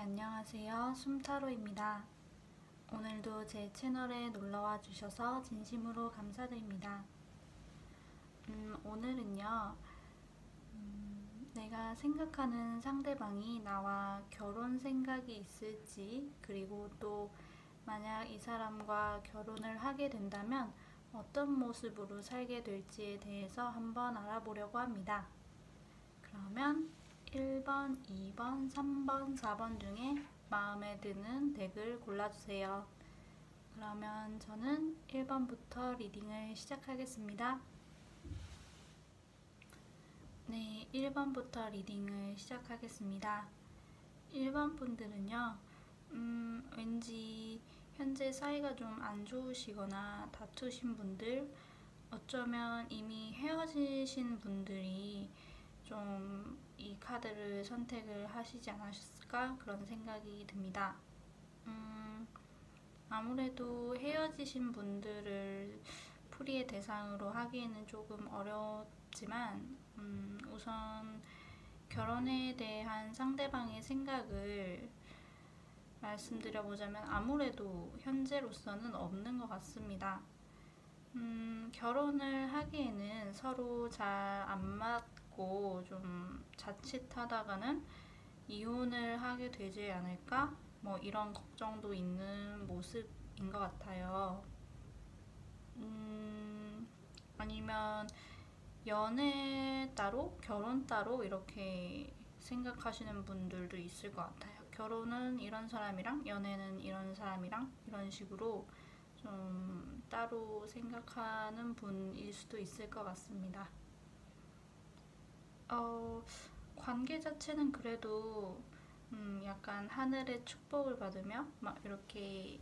안녕하세요. 숨타로입니다. 오늘도 제 채널에 놀러와 주셔서 진심으로 감사드립니다. 오늘은요, 내가 생각하는 상대방이 나와 결혼 생각이 있을지, 그리고 또 만약 이 사람과 결혼을 하게 된다면 어떤 모습으로 살게 될지에 대해서 한번 알아보려고 합니다. 그러면 1번, 2번, 3번, 4번 중에 마음에 드는 덱을 골라주세요. 그러면 저는 1번부터 리딩을 시작하겠습니다. 네, 1번부터 리딩을 시작하겠습니다. 1번 분들은요, 왠지 현재 사이가 좀 안 좋으시거나 다투신 분들, 어쩌면 이미 헤어지신 분들이 좀 이 카드를 선택을 하시지 않으셨을까 그런 생각이 듭니다. 아무래도 헤어지신 분들을 풀이의 대상으로 하기에는 조금 어렵지만 우선 결혼에 대한 상대방의 생각을 말씀드려보자면 아무래도 현재로서는 없는 것 같습니다. 결혼을 하기에는 서로 잘 안 맞고 좀 자칫하다가는 이혼을 하게 되지 않을까? 뭐 이런 걱정도 있는 모습인 것 같아요. 아니면 연애 따로, 결혼 따로 이렇게 생각하시는 분들도 있을 것 같아요. 결혼은 이런 사람이랑, 연애는 이런 사람이랑 이런 식으로 좀 따로 생각하는 분일 수도 있을 것 같습니다. 관계 자체는 그래도 약간 하늘의 축복을 받으며 막 이렇게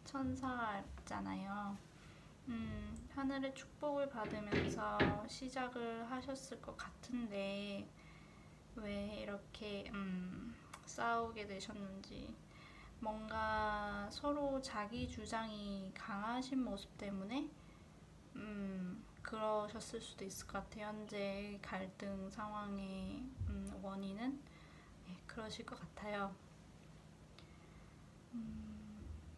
천사잖아요. 하늘의 축복을 받으면서 시작을 하셨을 것 같은데 왜 이렇게 싸우게 되셨는지, 뭔가 서로 자기 주장이 강하신 모습 때문에 그러셨을 수도 있을 것 같아요. 현재 갈등 상황의 원인은 그러실 것 같아요.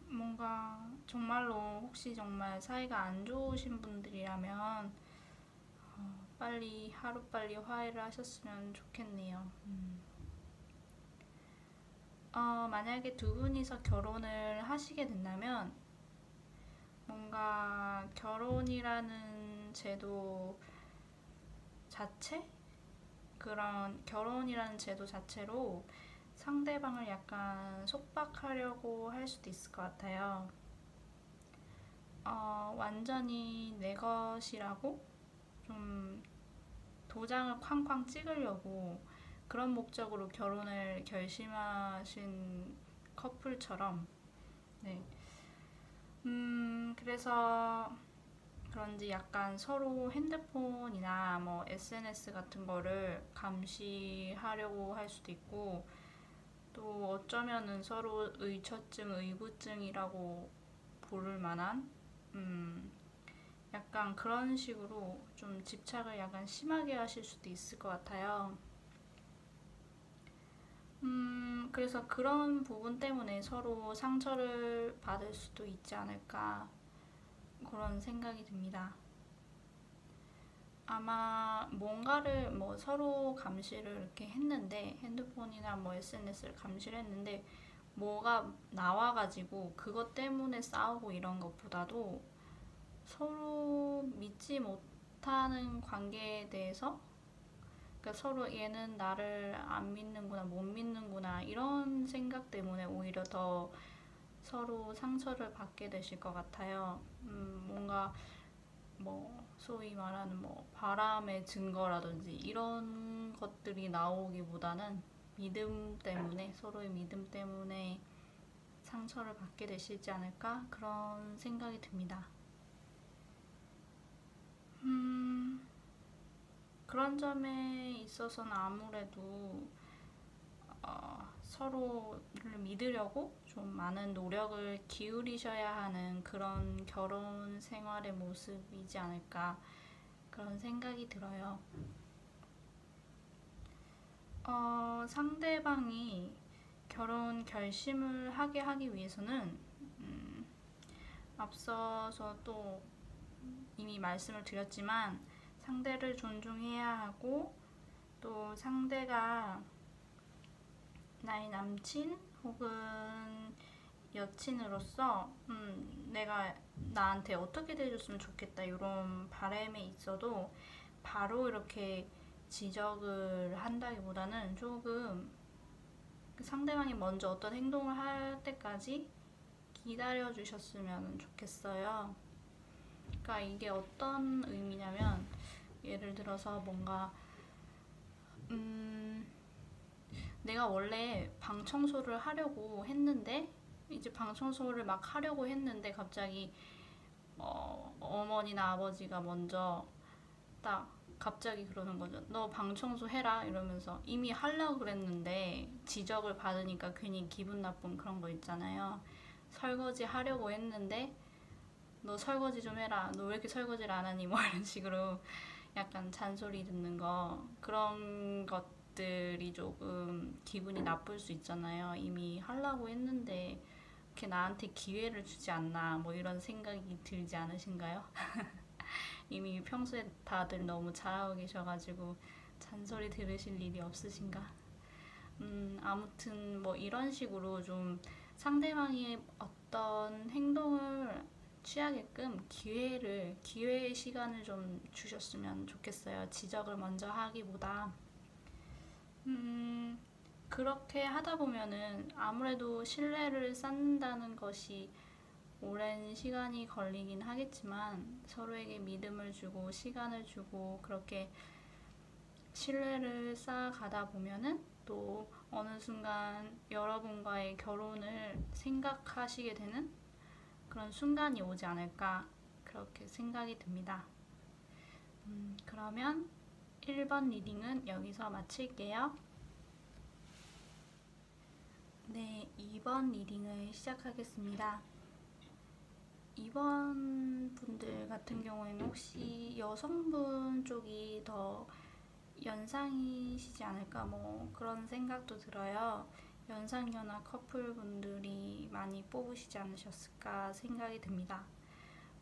뭔가 정말로 혹시 정말 사이가 안 좋으신 분들이라면 빨리 하루빨리 화해를 하셨으면 좋겠네요. 만약에 두 분이서 결혼을 하시게 된다면 뭔가 결혼이라는 제도 자체? 그런 결혼이라는 제도 자체로 상대방을 약간 속박하려고 할 수도 있을 것 같아요. 완전히 내 것이라고 좀 도장을 쾅쾅 찍으려고 그런 목적으로 결혼을 결심하신 커플처럼, 네. 그래서 그런지 약간 서로 핸드폰이나 뭐 SNS 같은 거를 감시하려고 할 수도 있고, 또 어쩌면은 서로 의처증, 의구증이라고 부를 만한 약간 그런 식으로 좀 집착을 약간 심하게 하실 수도 있을 것 같아요. 그래서 그런 부분 때문에 서로 상처를 받을 수도 있지 않을까 그런 생각이 듭니다. 아마 뭔가를 뭐 서로 감시를 이렇게 했는데, 핸드폰이나 뭐 SNS를 감시를 했는데 뭐가 나와가지고 그것 때문에 싸우고 이런 것보다도 서로 믿지 못하는 관계에 대해서, 그러니까 서로 얘는 나를 안 믿는구나, 못 믿는구나 이런 생각 때문에 오히려 더 서로 상처를 받게 되실 것 같아요. 뭔가 뭐 소위 말하는 뭐 바람의 증거라든지 이런 것들이 나오기보다는 믿음 때문에, 서로의 믿음 때문에 상처를 받게 되시지 않을까 그런 생각이 듭니다. 그런 점에 있어서는 아무래도 서로를 믿으려고 좀 많은 노력을 기울이셔야 하는 그런 결혼 생활의 모습이지 않을까 그런 생각이 들어요. 상대방이 결혼 결심을 하기 위해서는 앞서서 또 이미 말씀을 드렸지만 상대를 존중해야 하고 또 상대가 나의 남친 혹은 여친으로서 내가 나한테 어떻게 대해줬으면 좋겠다 이런 바람에 있어도 바로 이렇게 지적을 한다기보다는 조금 그 상대방이 먼저 어떤 행동을 할 때까지 기다려 주셨으면 좋겠어요. 그러니까 이게 어떤 의미냐면 예를 들어서 뭔가 내가 원래 방 청소를 하려고 했는데 이제 방 청소를 막 하려고 했는데 갑자기 어머니나 아버지가 먼저 딱 갑자기 그러는 거죠. 너 방 청소해라 이러면서 이미 하려고 그랬는데 지적을 받으니까 괜히 기분 나쁜 그런 거 있잖아요. 설거지 하려고 했는데 너 설거지 좀 해라. 너 왜 이렇게 설거지를 안 하니? 뭐 이런 식으로 약간 잔소리 듣는 거 그런 것들이 조금 기분이 나쁠 수 있잖아요. 이미 하려고 했는데 이렇게 나한테 기회를 주지 않나 뭐 이런 생각이 들지 않으신가요? 이미 평소에 다들 너무 잘하고 계셔가지고 잔소리 들으실 일이 없으신가? 아무튼 뭐 이런 식으로 좀 상대방이 어떤 행동을 취하게끔 기회의 시간을 좀 주셨으면 좋겠어요. 지적을 먼저 하기보다. 그렇게 하다 보면은 아무래도 신뢰를 쌓는다는 것이 오랜 시간이 걸리긴 하겠지만 서로에게 믿음을 주고 시간을 주고 그렇게 신뢰를 쌓아가다 보면은 또 어느 순간 여러분과의 결혼을 생각하시게 되는 그런 순간이 오지 않을까 그렇게 생각이 듭니다. 그러면 1번 리딩은 여기서 마칠게요. 네, 2번 리딩을 시작하겠습니다. 2번 분들 같은 경우에는 혹시 여성분 쪽이 더 연상이시지 않을까 뭐 그런 생각도 들어요. 연상연하 커플분들이 많이 뽑으시지 않으셨을까 생각이 듭니다.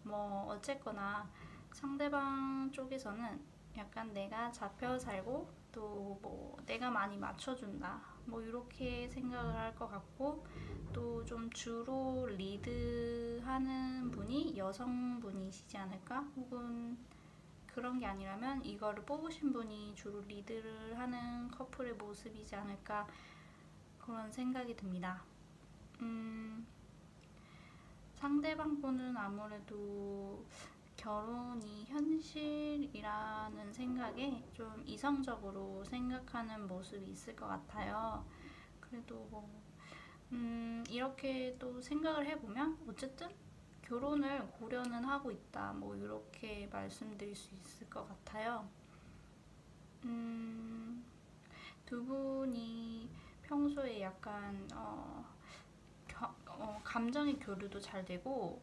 뭐 어쨌거나 상대방 쪽에서는 약간 내가 잡혀 살고 또 뭐 내가 많이 맞춰준다 뭐 이렇게 생각을 할 것 같고 또 좀 주로 리드하는 분이 여성분이시지 않을까 혹은 그런 게 아니라면 이거를 뽑으신 분이 주로 리드를 하는 커플의 모습이지 않을까 그런 생각이 듭니다. 상대방 분은 아무래도 결혼이 현실이라는 생각에 좀 이성적으로 생각하는 모습이 있을 것 같아요. 그래도 뭐, 이렇게 또 생각을 해보면 어쨌든 결혼을 고려는 하고 있다. 뭐, 이렇게 말씀드릴 수 있을 것 같아요. 두 분이 평소에 약간, 감정의 교류도 잘 되고,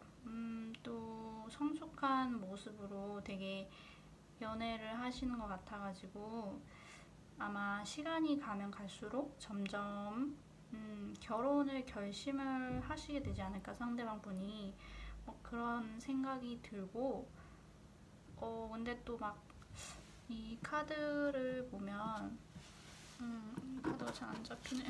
또 성숙한 모습으로 되게 연애를 하시는 것 같아가지고 아마 시간이 가면 갈수록 점점 결혼을 결심을 하시게 되지 않을까 상대방 분이 그런 생각이 들고 근데 또 막 이 카드를 보면 카드가 잘 안 잡히네.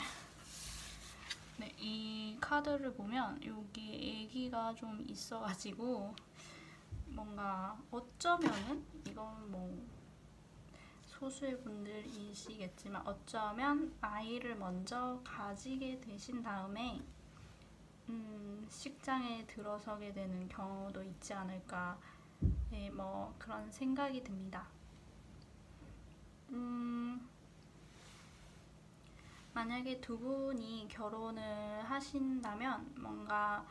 네, 이 카드를 보면 여기 애기가 좀 있어가지고 뭔가 어쩌면은 이건 뭐 소수의 분들이시겠지만 어쩌면 아이를 먼저 가지게 되신 다음에 식장에 들어서게 되는 경우도 있지 않을까 네, 뭐 그런 생각이 듭니다. 만약에 두 분이 결혼을 하신다면 뭔가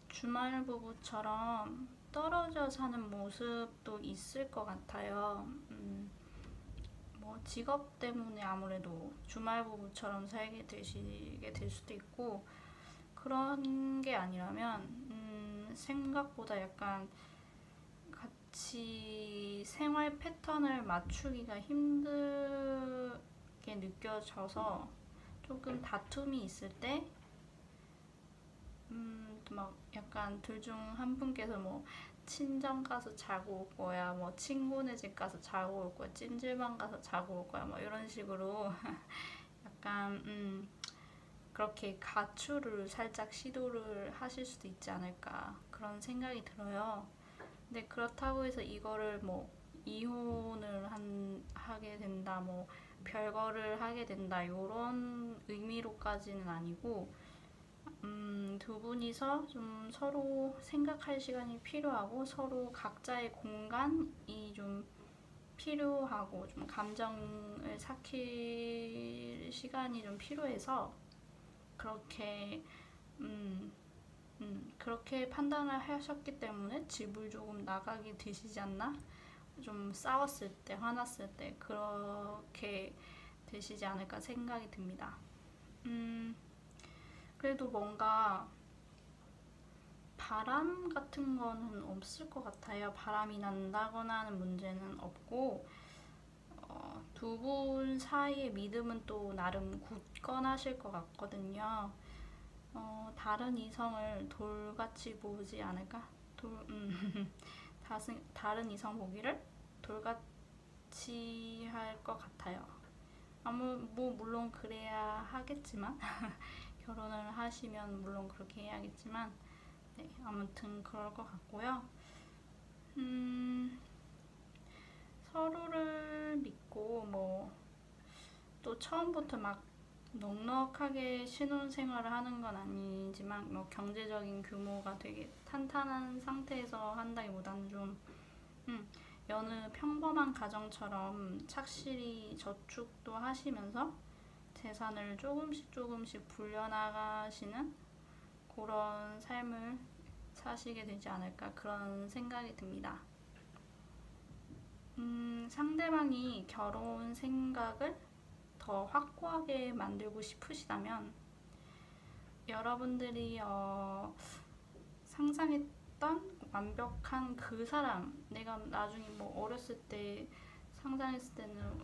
주말 부부처럼 떨어져 사는 모습도 있을 것 같아요. 뭐 직업 때문에 아무래도 주말 부부처럼 살게 되시게 될 수도 있고 그런 게 아니라면 생각보다 약간 같이 생활 패턴을 맞추기가 힘들게 느껴져서 조금 다툼이 있을 때, 막 약간 둘 중 한 분께서 뭐 친정 가서 자고 올 거야, 뭐 친구네 집 가서 자고 올 거야, 찜질방 가서 자고 올 거야, 뭐 이런 식으로 약간 그렇게 가출을 살짝 시도를 하실 수도 있지 않을까 그런 생각이 들어요. 근데 그렇다고 해서 이거를 뭐 이혼을 하게 된다, 뭐 별거를 하게 된다 이런 의미로까지는 아니고, 두 분이서 좀 서로 생각할 시간이 필요하고 서로 각자의 공간이 좀 필요하고 좀 감정을 삭힐 시간이 좀 필요해서 그렇게 그렇게 판단을 하셨기 때문에 집을 조금 나가게 되시지 않나? 좀 싸웠을 때, 화났을 때 그렇게 되시지 않을까 생각이 듭니다. 그래도 뭔가 바람 같은 거는 없을 것 같아요. 바람이 난다거나 하는 문제는 없고, 두 분 사이의 믿음은 또 나름 굳건하실 것 같거든요. 다른 이성을 돌같이 보지 않을까? 다른 이성 보기를 돌같이 할 것 같아요. 뭐 물론 그래야 하겠지만 결혼을 하시면 물론 그렇게 해야겠지만, 네, 아무튼 그럴 것 같고요. 서로를 믿고 뭐 또 처음부터 막 넉넉하게 신혼생활을 하는 건 아니지만 뭐 경제적인 규모가 되게 탄탄한 상태에서 한다기보다는 좀 여느 평범한 가정처럼 착실히 저축도 하시면서 재산을 조금씩 조금씩 불려나가시는 그런 삶을 사시게 되지 않을까 그런 생각이 듭니다. 상대방이 결혼 생각을 더 확고하게 만들고 싶으시다면 여러분들이 상상했던 완벽한 그 사람, 내가 나중에 뭐 어렸을 때 상상했을 때는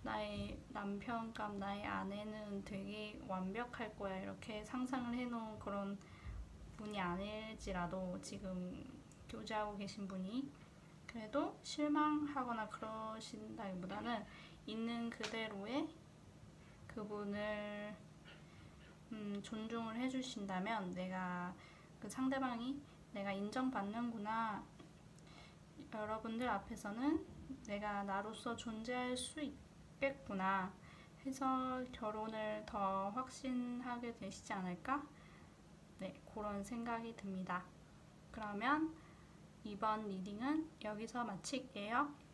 나의 남편감, 나의 아내는 되게 완벽할 거야 이렇게 상상을 해놓은 그런 분이 아닐지라도 지금 교제하고 계신 분이 그래도 실망하거나 그러신다기보다는 있는 그대로의 그분을 존중을 해주신다면 그 상대방이 내가 인정받는구나, 여러분들 앞에서는 내가 나로서 존재할 수 있겠구나 해서 결혼을 더 확신하게 되시지 않을까? 네, 그런 생각이 듭니다. 그러면 이번 리딩은 여기서 마칠게요.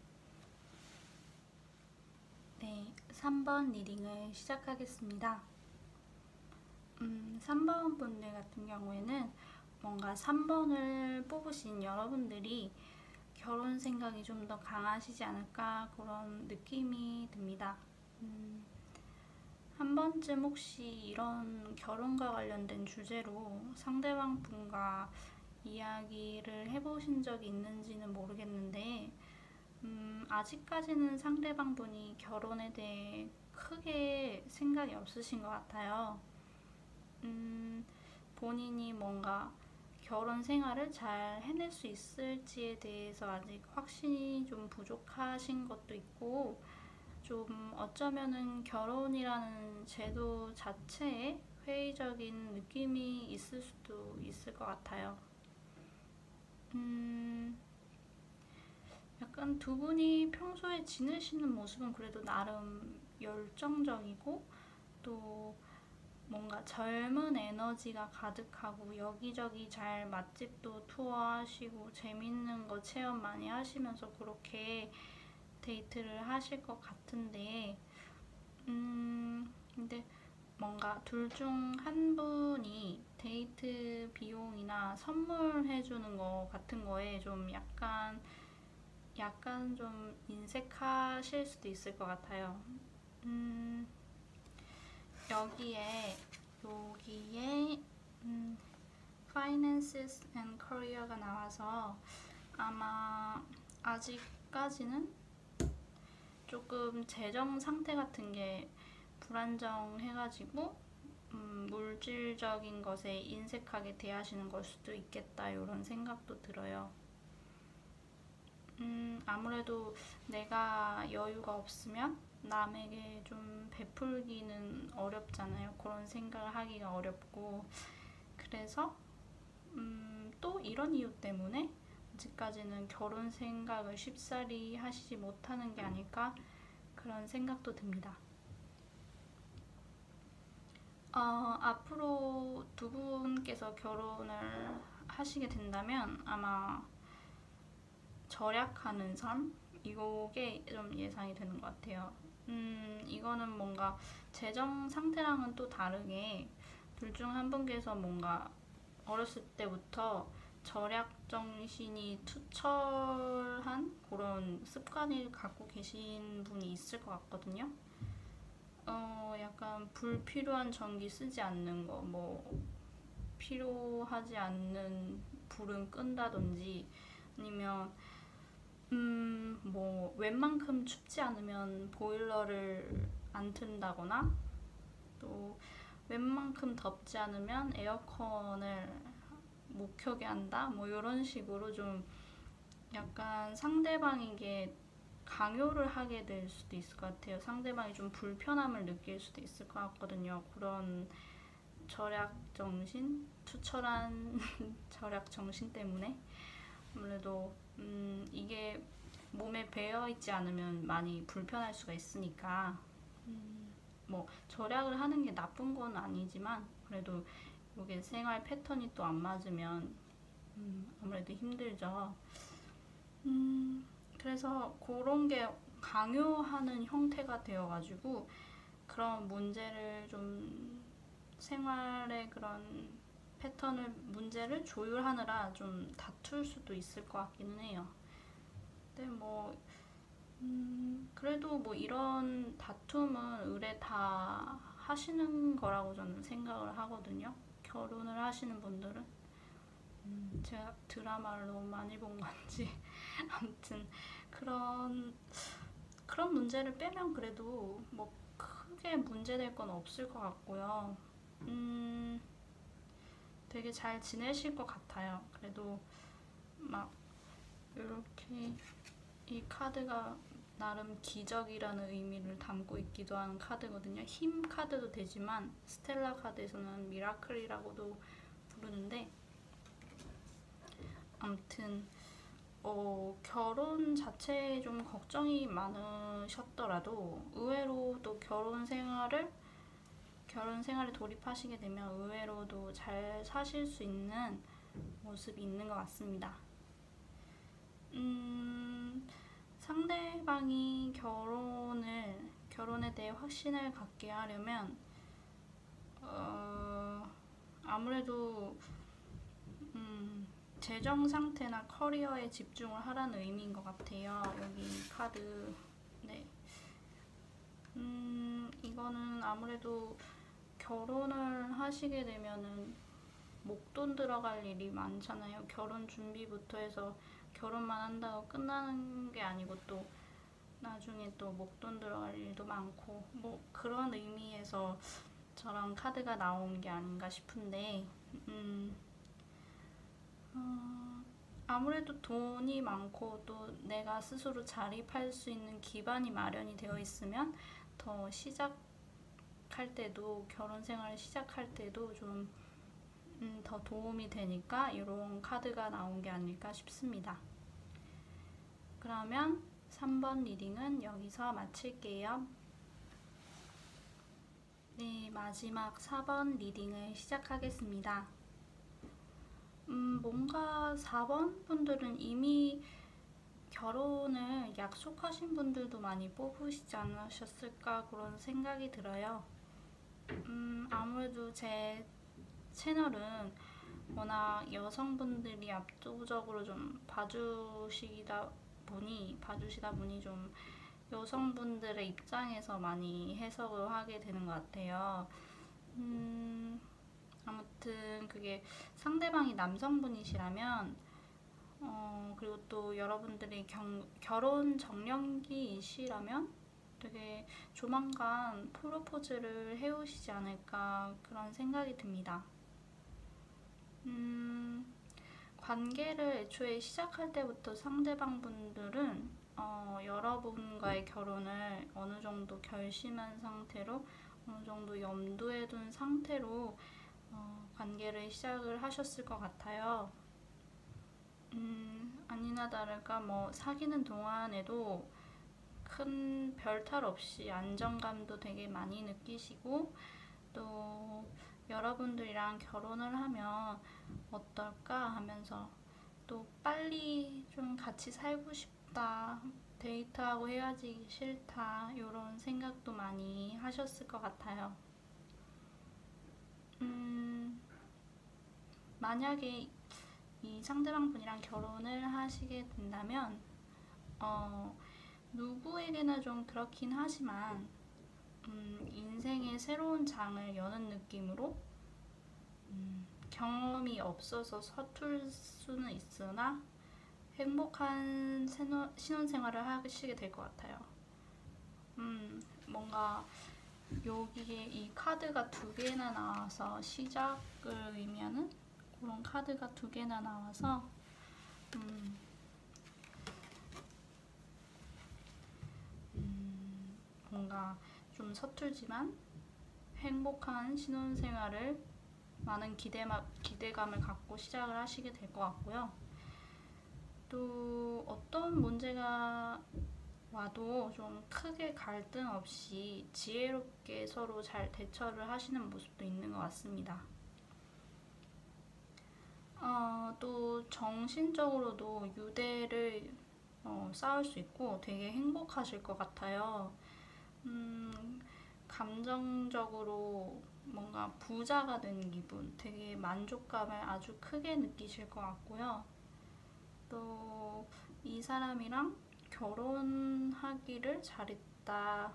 네, 3번 리딩을 시작하겠습니다. 3번 분들 같은 경우에는 뭔가 3번을 뽑으신 여러분들이 결혼 생각이 좀 더 강하시지 않을까 그런 느낌이 듭니다. 한 번쯤 혹시 이런 결혼과 관련된 주제로 상대방 분과 이야기를 해보신 적이 있는지는 모르겠는데, 아직까지는 상대방 분이 결혼에 대해 크게 생각이 없으신 것 같아요. 본인이 뭔가 결혼 생활을 잘 해낼 수 있을지에 대해서 아직 확신이 좀 부족하신 것도 있고, 좀 어쩌면은 결혼이라는 제도 자체에 회의적인 느낌이 있을 수도 있을 것 같아요. 약간 두 분이 평소에 지내시는 모습은 그래도 나름 열정적이고 또 뭔가 젊은 에너지가 가득하고 여기저기 잘 맛집도 투어하시고 재밌는 거 체험 많이 하시면서 그렇게 데이트를 하실 것 같은데, 근데 뭔가 둘 중 한 분이 데이트 비용이나 선물해주는 거 같은 거에 좀 약간 좀 인색하실 수도 있을 것 같아요. 여기에 Finances and Career가 나와서 아마 아직까지는 조금 재정 상태 같은 게 불안정해가지고 물질적인 것에 인색하게 대하시는 걸 수도 있겠다 이런 생각도 들어요. 아무래도 내가 여유가 없으면 남에게 좀 베풀기는 어렵잖아요. 그런 생각을 하기가 어렵고 그래서 또 이런 이유 때문에 아직까지는 결혼 생각을 쉽사리 하시지 못하는 게 아닐까 그런 생각도 듭니다. 앞으로 두 분께서 결혼을 하시게 된다면 아마 절약하는 삶? 이게 좀 예상이 되는 것 같아요. 이거는 뭔가 재정 상태랑은 또 다르게 둘 중 한 분께서 뭔가 어렸을 때부터 절약 정신이 투철한 그런 습관을 갖고 계신 분이 있을 것 같거든요. 약간 불필요한 전기 쓰지 않는 거, 뭐 필요하지 않는 불은 끈다든지 아니면 뭐 웬만큼 춥지 않으면 보일러를 안 튼다거나 또 웬만큼 덥지 않으면 에어컨을 못 켜게 한다 뭐 이런 식으로 좀 약간 상대방에게 강요를 하게 될 수도 있을 것 같아요. 상대방이 좀 불편함을 느낄 수도 있을 것 같거든요. 그런 절약 정신, 투철한 절약 정신 때문에 아무래도 이게 몸에 배어 있지 않으면 많이 불편할 수가 있으니까 뭐 절약을 하는 게 나쁜 건 아니지만 그래도 이게 생활 패턴이 또 안 맞으면 아무래도 힘들죠. 그래서 그런 게 강요하는 형태가 되어가지고 그런 문제를 좀 생활의 그런 문제를 조율하느라 좀 다툴 수도 있을 것 같기는 해요. 근데 뭐 그래도 뭐 이런 다툼은 의뢰 다 하시는 거라고 저는 생각을 하거든요. 결혼을 하시는 분들은 제가 드라마를 너무 많이 본 건지 아무튼 그런 문제를 빼면 그래도 뭐 크게 문제될 건 없을 것 같고요. 되게 잘 지내실 것 같아요. 그래도 막 이렇게 이 카드가 나름 기적이라는 의미를 담고 있기도 하는 카드거든요. 힘 카드도 되지만 스텔라 카드에서는 미라클이라고도 부르는데 아무튼 결혼 자체에 좀 걱정이 많으셨더라도 의외로 또 결혼 생활에 돌입하시게 되면 의외로도 잘 사실 수 있는 모습이 있는 것 같습니다. 상대방이 결혼에 대해 확신을 갖게 하려면 아무래도 재정 상태나 커리어에 집중을 하라는 의미인 것 같아요. 여기 카드. 네. 이거는 아무래도 결혼을 하시게 되면은 목돈 들어갈 일이 많잖아요. 결혼 준비부터 해서 결혼만 한다고 끝나는 게 아니고 또 나중에 또 목돈 들어갈 일도 많고 뭐 그런 의미에서 저런 카드가 나온 게 아닌가 싶은데 아무래도 돈이 많고 또 내가 스스로 자립할 수 있는 기반이 마련이 되어 있으면 더 결혼 생활을 시작할 때도 좀 더 도움이 되니까 이런 카드가 나온 게 아닐까 싶습니다. 그러면 3번 리딩은 여기서 마칠게요. 네, 마지막 4번 리딩을 시작하겠습니다. 뭔가 4번 분들은 이미 결혼을 약속하신 분들도 많이 뽑으시지 않으셨을까 그런 생각이 들어요. 아무래도 제 채널은 워낙 여성분들이 압도적으로 좀 봐주시다 보니 좀 여성분들의 입장에서 많이 해석을 하게 되는 것 같아요. 아무튼 그게 상대방이 남성분이시라면 그리고 또 여러분들이 결혼 정년기이시라면 되게 조만간 프로포즈를 해오시지 않을까 그런 생각이 듭니다. 관계를 애초에 시작할 때부터 상대방 분들은 여러분과의 결혼을 어느 정도 결심한 상태로 어느 정도 염두에 둔 상태로 관계를 시작을 하셨을 것 같아요. 아니나 다를까 뭐 사귀는 동안에도 큰 별탈 없이 안정감도 되게 많이 느끼시고 또 여러분들이랑 결혼을 하면 어떨까 하면서 또 빨리 좀 같이 살고 싶다, 데이트하고 헤어지기 싫다 이런 생각도 많이 하셨을 것 같아요. 만약에 이 상대방 분이랑 결혼을 하시게 된다면 누구에게나 좀 그렇긴 하지만 인생의 새로운 장을 여는 느낌으로 경험이 없어서 서툴 수는 있으나 행복한 신혼생활을 하시게 될 것 같아요. 뭔가 여기에 이 카드가 두 개나 나와서 시작을 의미하는 그런 카드가 두 개나 나와서 뭔가 좀 서툴지만 행복한 신혼생활을 많은 기대감을 갖고 시작을 하시게 될 것 같고요. 또 어떤 문제가 와도 좀 크게 갈등 없이 지혜롭게 서로 잘 대처를 하시는 모습도 있는 것 같습니다. 또 정신적으로도 유대를 쌓을 수 있고 되게 행복하실 것 같아요. 감정적으로 뭔가 부자가 된 기분, 되게 만족감을 아주 크게 느끼실 것 같고요. 또 이 사람이랑 결혼하기를 잘했다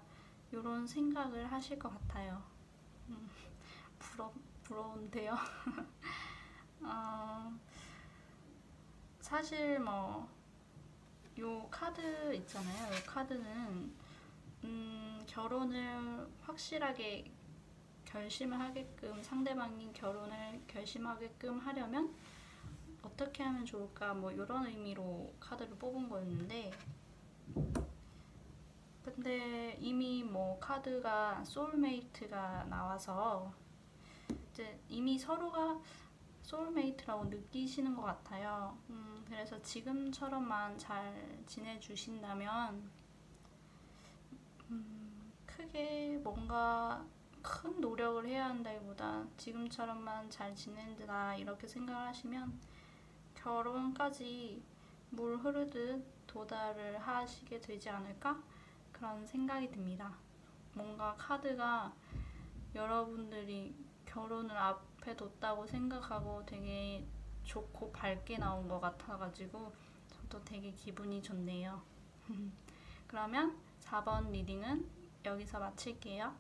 이런 생각을 하실 것 같아요. 부러운데요. 사실 뭐 요 카드 있잖아요. 요 카드는 결혼을 확실하게 결심을 하게끔 상대방이 결혼을 결심하게끔 하려면 어떻게 하면 좋을까 뭐 이런 의미로 카드를 뽑은 거였는데 근데 이미 뭐 카드가 소울메이트가 나와서 이제 이미 서로가 소울메이트라고 느끼시는 것 같아요. 그래서 지금처럼만 잘 지내주신다면 크게 뭔가 큰 노력을 해야 한다기보다 지금처럼만 잘 지낸다 이렇게 생각을 하시면 결혼까지 물 흐르듯 도달을 하시게 되지 않을까? 그런 생각이 듭니다. 뭔가 카드가 여러분들이 결혼을 앞에 뒀다고 생각하고 되게 좋고 밝게 나온 것 같아가지고 저도 되게 기분이 좋네요. 그러면 4번 리딩은 여기서 마칠게요.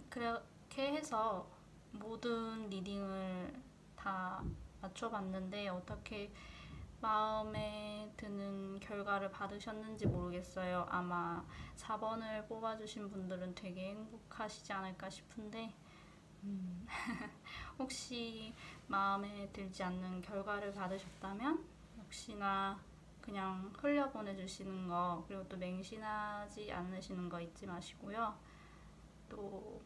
그렇게 해서 모든 리딩을 다 맞춰봤는데 어떻게 마음에 드는 결과를 받으셨는지 모르겠어요. 아마 4번을 뽑아주신 분들은 되게 행복하시지 않을까 싶은데 혹시 마음에 들지 않는 결과를 받으셨다면 혹시나 그냥 흘려보내주시는 거 그리고 또 맹신하지 않으시는 거 잊지 마시고요. 또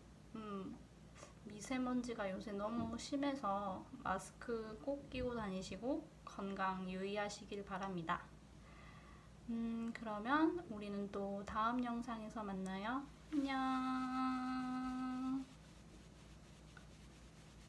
미세먼지가 요새 너무 심해서 마스크 꼭 끼고 다니시고 건강 유의하시길 바랍니다. 그러면 우리는 또 다음 영상에서 만나요. 안녕.